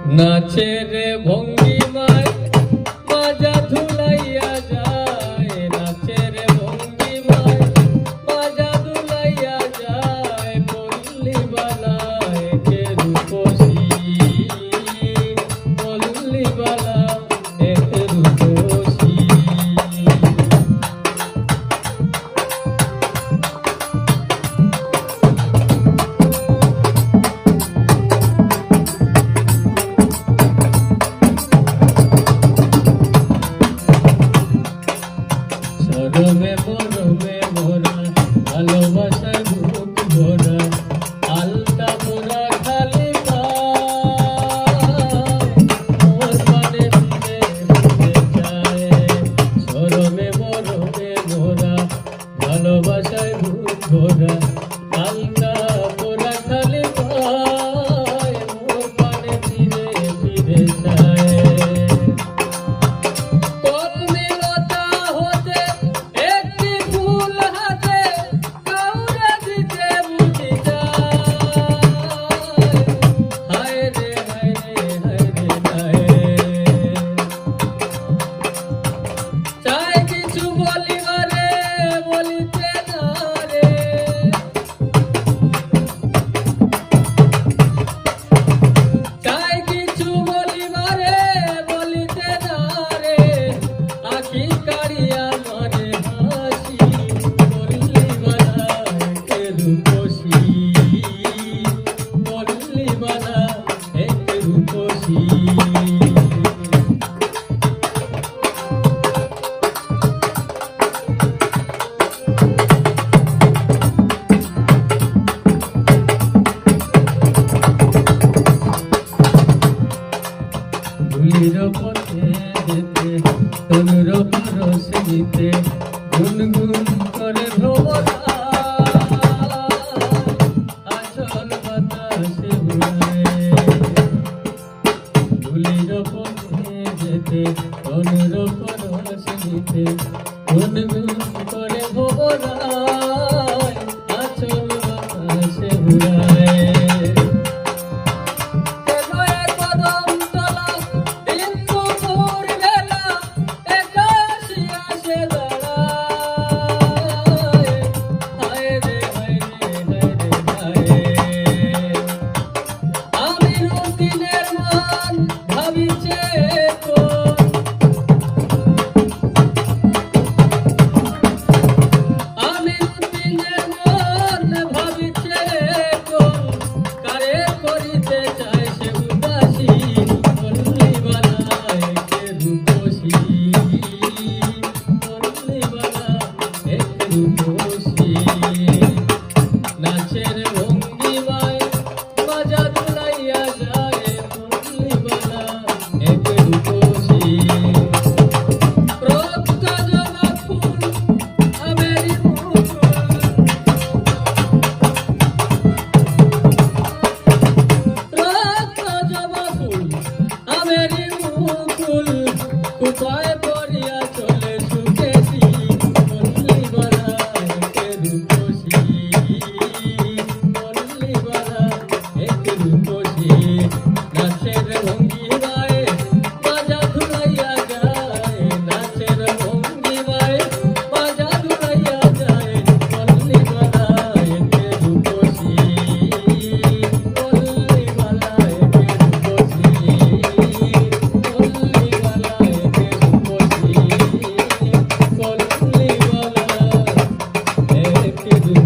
নাচের ভঙ্গিমায় মাজা ধুলাইয়া যায়, নাচের ভঙ্গিমায় মাজা ধুলাইয়া যায়, পল্লী বালায় কে রূপসী, পল্লী বালা এক রূপসী। মরমে মরমে মোরা ভালোবাসায় বুক ভরা, আলতা মোরা খালি মোর পানে ফিরে যায়। মরমে মরমে মোরা ভালোবাসায় বুক ভরা, আলতা মোরা খালি মোর পানে ফিরে ফিরে যায়। ধুলির পথে যেতে তনুর পরশ নিতে গুনগুন করে ভ্রমরা, আচল বাতাসে উড়ায়। ধুলির পথে যেতে তনুর পরশ নিতে গুনগুন করে ভ্রমরা, আচল বাতাসে উড়ায়। নাচের ভঙ্গিমায় মাজা ধুলাইয়া যায়, পল্লী বালা এক রূপসী। রক্ত জবা ফুল আমেরি মুকুল, রক্ত জবা ফুল আমেরি মুকুল, কোথায় পড়িয়া চলে সুখেছি, পল্লী বালা এক রূপসী। নাচের ভঙ্গিমায় মাজা ধুলাইয়া যায়, নাচের ভঙ্গিমায় মাজা ধুলাইয়া যায়, পল্লী বালা এক রূপসী, পল্লী বালা এক রূপসী, পল্লী বালা এক রূপসী, পল্লী বালা এক রূপসী।